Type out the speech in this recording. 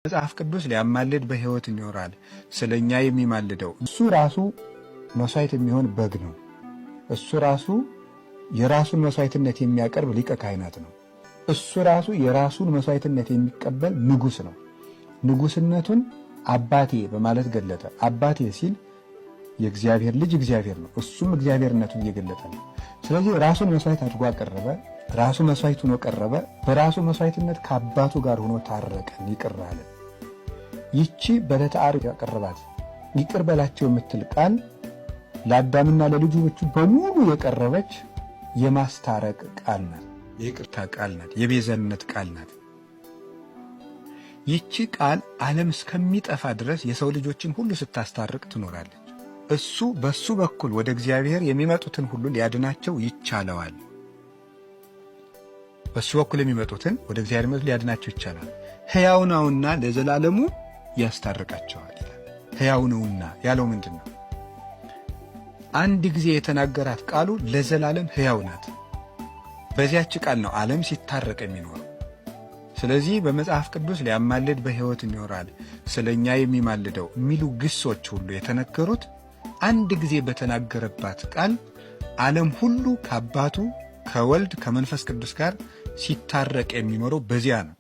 መጽሐፍ ቅዱስ ሊያማልድ በሕይወት ይኖራል። ስለኛ የሚማልደው እሱ ራሱ መስዋዕት የሚሆን በግ ነው። እሱ ራሱ የራሱን መስዋዕትነት የሚያቀርብ ሊቀ ካህናት ነው። እሱ ራሱ የራሱን መስዋዕትነት የሚቀበል ንጉሥ ነው። ንጉሥነቱን አባቴ በማለት ገለጠ። አባቴ ሲል የእግዚአብሔር ልጅ እግዚአብሔር ነው። እሱም እግዚአብሔርነቱን እየገለጠ ነው። ስለዚህ ራሱን መስዋዕት አድርጎ አቀረበ። ራሱ መስዋዕት ሆኖ ቀረበ። በራሱ መስዋዕትነት ከአባቱ ጋር ሆኖ ታረቀን፣ ይቅር አለን። ይቺ በዕለተ ዓርብ ያቀረባት ይቅር በላቸው የምትል ቃል ለአዳምና ለልጆቹ በሙሉ የቀረበች የማስታረቅ ቃል ናት። የይቅርታ ቃል ናት። የቤዛነት ቃል ናት። ይቺ ቃል ዓለም እስከሚጠፋ ድረስ የሰው ልጆችን ሁሉ ስታስታርቅ ትኖራለች። እሱ በሱ በኩል ወደ እግዚአብሔር የሚመጡትን ሁሉ ሊያድናቸው ይቻለዋል። በሱ በኩል የሚመጡትን ወደ እግዚአብሔር ሊያድናቸው ይቻላል። ሕያው ነውና ለዘላለሙ ያስታርቃቸዋል ይላል። ሕያው ነውና ያለው ምንድን ነው? አንድ ጊዜ የተናገራት ቃሉ ለዘላለም ሕያው ናት። በዚያች ቃል ነው ዓለም ሲታረቅ የሚኖረው። ስለዚህ በመጽሐፍ ቅዱስ ሊያማልድ በሕይወት ይኖራል፣ ስለኛ የሚማልደው የሚሉ ግሶች ሁሉ የተነገሩት አንድ ጊዜ በተናገረባት ቃል ዓለም ሁሉ ከአባቱ ከወልድ ከመንፈስ ቅዱስ ጋር ሲታረቅ የሚኖረው በዚያ ነው።